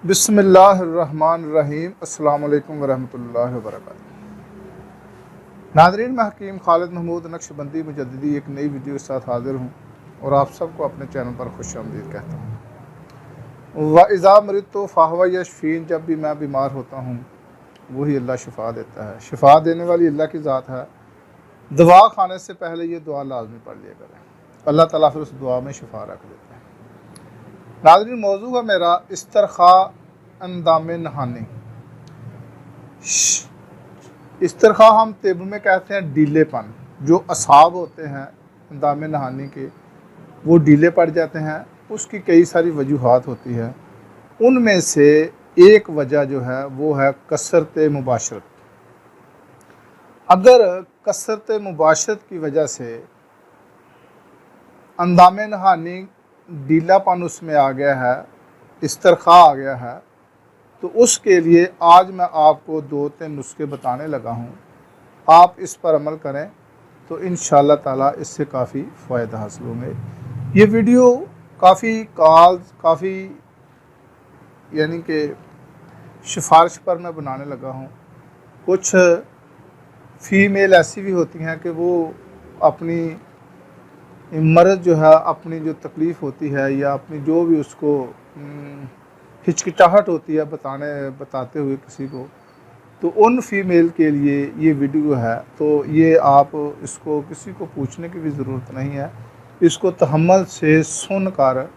बिस्मिल्लाहिर्रहमानिर्रहीम। अस्सलाम वालेकुम वरहमतुल्लाहि वबरकातुहू। नाज़रीन, मैं हकीम खालिद महमूद नक्शबंदी मुजद्दिदी एक नई वीडियो के साथ हाज़िर हूँ और आप सबको अपने चैनल पर खुशामदीद कहता हूँ। व इज़ा मरिदतु फ़हुव यशफ़ीन, जब भी मैं बीमार होता हूँ वही अल्लाह शिफ़ा देता है। शिफ़ा देने वाली अल्लाह की ज़ात है। दवा खाने से पहले ये दुआ लाजमी पढ़ लिया करें, अल्लाह ताला फिर उस दुआ में शिफ़ा रख देता है। नाज़रीन, मौजू है मेरा इस्तरखा अंदाम नहानी। इस्तरखा हम तिब में कहते हैं ढीलेपन। जो असाब होते हैं अंदाम नहानी के, वो ढीले पड़ जाते हैं। उसकी कई सारी वजूहात होती है। उनमें से एक वजह जो है वो है कसरत मुबाशरत। अगर कसरत मुबाशरत की वजह से अंदाम नहानी ढीलापन उसमें आ गया है, इस्तरखा आ गया है, तो उसके लिए आज मैं आपको 2-3 नुस्खे बताने लगा हूँ। आप इस पर अमल करें तो इंशाअल्लाह ताला इससे काफ़ी फ़ायदा हासिल होंगे। ये वीडियो काफ़ी यानी कि सिफारिश पर मैं बनाने लगा हूँ। कुछ फ़ीमेल ऐसी भी होती हैं कि वो अपनी मर्द जो है, अपनी जो तकलीफ़ होती है या अपनी जो भी उसको हिचकिचाहट होती है बताते हुए किसी को, तो उन फीमेल के लिए ये वीडियो है। तो ये आप इसको किसी को पूछने की भी ज़रूरत नहीं है। इसको तहम्मुल से सुनकर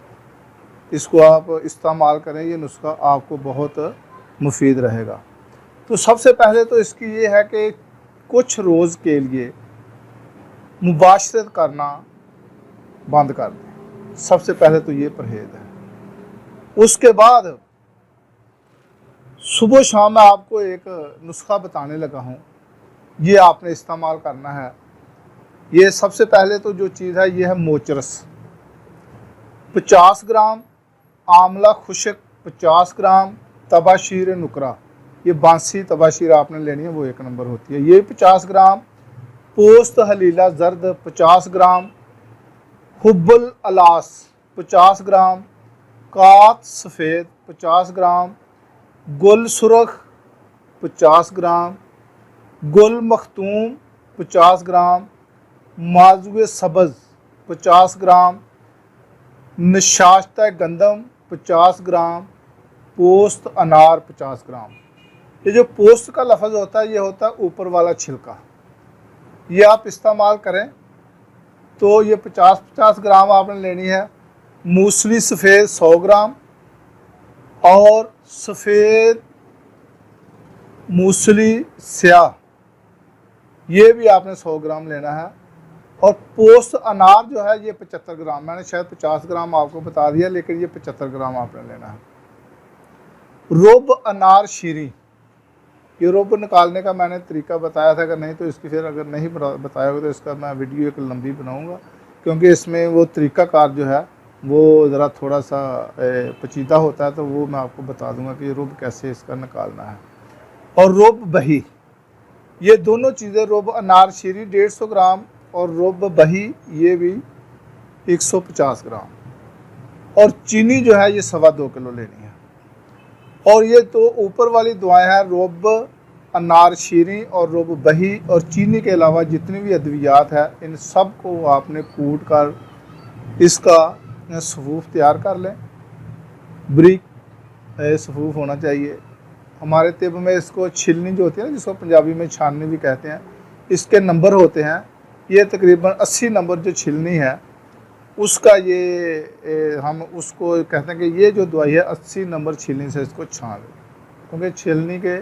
इसको आप इस्तेमाल करें। ये नुस्खा आपको बहुत मुफीद रहेगा। तो सबसे पहले तो इसकी ये है कि कुछ रोज़ के लिए मुबाशरत करना बंद कर दें। सबसे पहले तो ये परहेज़ है। उसके बाद सुबह शाम मैं आपको एक नुस्खा बताने लगा हूँ, ये आपने इस्तेमाल करना है। ये सबसे पहले तो जो चीज़ है ये है मोचरस। 50 ग्राम आंवला खुशक, 50 ग्राम तबाशीर नुकरा। ये बांसी तबाशीर आपने लेनी है, वो 1 नंबर होती है। ये 50 ग्राम पोस्त हलीला जर्द, 50 ग्राम हुब्बुल अलास, 50 ग्राम कात सफ़ेद, 50 ग्राम गुल सुरख, 50 ग्राम गुल मखतूम, 50 ग्राम माजुए सब्ज़, 50 ग्राम नशाश्ता गंदम, 50 ग्राम पोस्त अनार, 50 ग्राम। ये जो पोस्त का लफ्ज़ होता है ये होता है ऊपर वाला छिलका। ये आप इस्तेमाल करें तो ये 50-50 ग्राम आपने लेनी है। मूसली सफ़ेद 100 ग्राम और सफ़ेद मूसली स्याह ये भी आपने 100 ग्राम लेना है। और पोस्त अनार जो है ये 75 ग्राम। मैंने शायद 50 ग्राम आपको बता दिया, लेकिन ये 75 ग्राम आपने लेना है। रुब अनार शीरी, ये रुब निकालने का मैंने तरीका बताया था। अगर नहीं तो इसकी फिर अगर नहीं बताया होगा तो इसका मैं वीडियो एक लंबी बनाऊंगा, क्योंकि इसमें वो तरीक़ाकार जो है वो ज़रा थोड़ा सा पेचीदा होता है। तो वो मैं आपको बता दूंगा कि रुब कैसे इसका निकालना है। और रुब बही, ये दोनों चीज़ें, रुब अनार शीरी 150 ग्राम और रुब बही ये भी 150 ग्राम। और चीनी जो है ये 2.25 किलो लेनी है। और ये तो ऊपर वाली दुआएं हैं, रुब अनार शीरी और रुब बही और चीनी के अलावा जितनी भी अद्वियात है इन सब को आपने कूट कर इसका सफ़ूफ तैयार कर लें। ब्रिक सफ़ूफ होना चाहिए। हमारे तिब में इसको छिलनी जो होती है ना, जिसको पंजाबी में छाननी भी कहते हैं, इसके नंबर होते हैं। ये तकरीबन 80 नंबर जो छिलनी है उसका ये हम उसको कहते हैं कि ये जो दवाई है 80 नंबर छिलनी से इसको छान लें। क्योंकि छिलनी के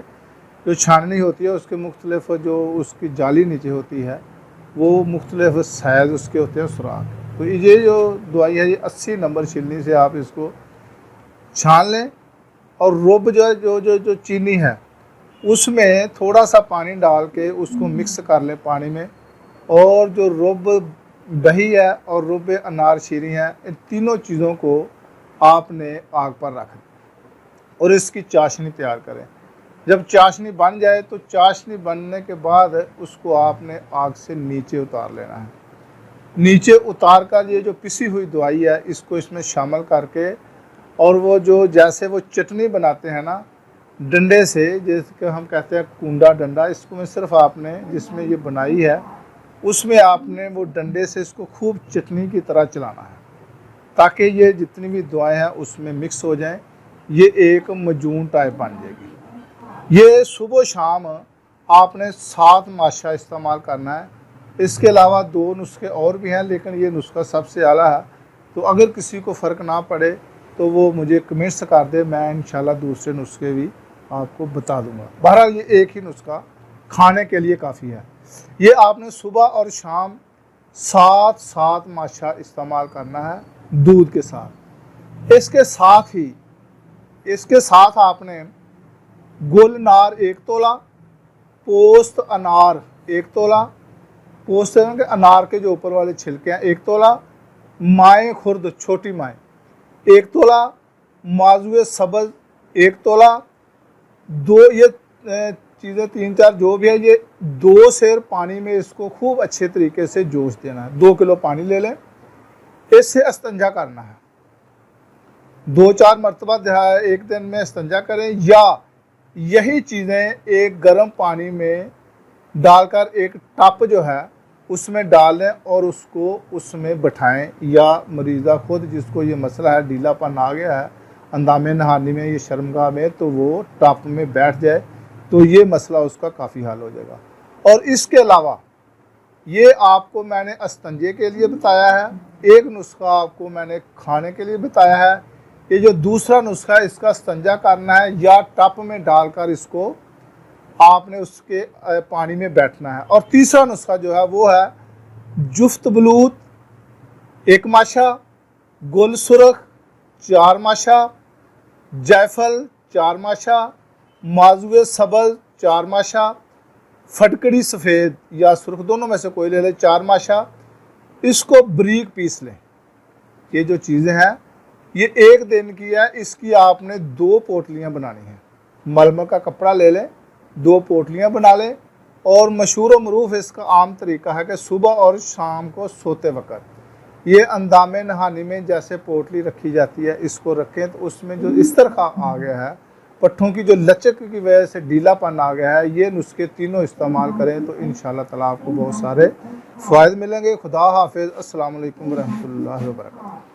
जो छाननी होती है उसके मुख्तलिफ जो उसकी जाली नीचे होती है वो मुख्तलिफ साइज़ उसके होते हैं, सुराख। तो ये जो दवाई है ये 80 नंबर छिलनी से आप इसको छान लें। और रुब जो चीनी है उसमें थोड़ा सा पानी डाल के उसको मिक्स कर लें पानी में। और जो रुब दही है और रुब अनार शीरी है, इन तीनों चीज़ों को आपने आग पर रख दें और इसकी चाशनी तैयार करें। जब चाशनी बन जाए तो चाशनी बनने के बाद उसको आपने आग से नीचे उतार लेना है। नीचे उतार कर ये जो पिसी हुई दवाई है इसको इसमें शामिल करके और वो जो जैसे वो चटनी बनाते हैं ना डंडे से, जिसको हम कहते हैं कूंडा डंडा, इसको में सिर्फ आपने जिसमें ये बनाई है उसमें आपने वो डंडे से इसको खूब चटनी की तरह चलाना है ताकि ये जितनी भी दवाएं हैं उसमें मिक्स हो जाएं, ये एक मजून टाइप बन जाएगी। ये सुबह शाम आपने 7 माशा इस्तेमाल करना है। इसके अलावा 2 नुस्खे और भी हैं लेकिन ये नुस्खा सबसे आला है। तो अगर किसी को फ़र्क ना पड़े तो वो मुझे कमेंट्स कर दे, मैं इंशाल्लाह दूसरे नुस्खे भी आपको बता दूंगा। बहरहाल ये एक ही नुस्खा खाने के लिए काफ़ी है। ये आपने सुबह और शाम 7 माशा इस्तेमाल करना है दूध के साथ। इसके साथ आपने गुलनार 1 तोला, पोस्त अनार 1 तोला, पोस्त के अनार के जो ऊपर वाले छिलके हैं 1 तोला, माए खुर्द छोटी माए 1 तोला, माजुए सब्ज़ 1 तोला, 2 ये चीज़ें 3-4 जो भी है, ये 2 सेर पानी में इसको खूब अच्छे तरीके से जोश देना है। 2 किलो पानी ले लें, इससे इस्तिंजा करना है। 2-4 मरतबा एक दिन में इस्तिंजा करें, या यही चीज़ें एक गर्म पानी में डालकर एक टप जो है उसमें डाल लें और उसको उसमें बैठाएं, या मरीज़ा खुद जिसको ये मसला है ढीलापन आ गया है अंदामे नहानी में, ये शर्मगाह में, तो वो टप में बैठ जाए तो ये मसला उसका काफ़ी हल हो जाएगा। और इसके अलावा ये आपको मैंने इस्तिंजे के लिए बताया है, एक नुस्खा आपको मैंने खाने के लिए बताया है। ये जो दूसरा नुस्खा है इसका इस्तिंजा करना है या टप में डालकर इसको आपने उसके पानी में बैठना है। और तीसरा नुस्खा जो है वो है जुफ्त बलूत 1 माशा, गुल सुरख 4 माशा, जायफल 4 माशा, माजुए सब्ज़ 4 माशा, फटकड़ी सफ़ेद या सुर्ख दोनों में से कोई ले लें 4 माशा। इसको बारीक पीस लें। ये जो चीज़ें हैं ये 1 दिन की है, इसकी आपने 2 पोटलियाँ बनानी हैं। मलमल का कपड़ा ले लें, 2 पोटलियाँ बना लें। और मशहूर व मरूफ इसका आम तरीका है कि सुबह और शाम को सोते वक्त ये अंदामे नहानी में जैसे पोटली रखी जाती है इसको रखें, तो उसमें जो इस तरह आ गया है, पट्ठों की जो लचक की वजह से ढीलापन आ गया है, ये नुस्खे तीनों इस्तेमाल करें तो इंशाल्लाह ताला आपको बहुत सारे फ़ायदे मिलेंगे। खुदा हाफिज़। अस्सलाम वालेकुम रहमतुल्लाहि व बरकातहू।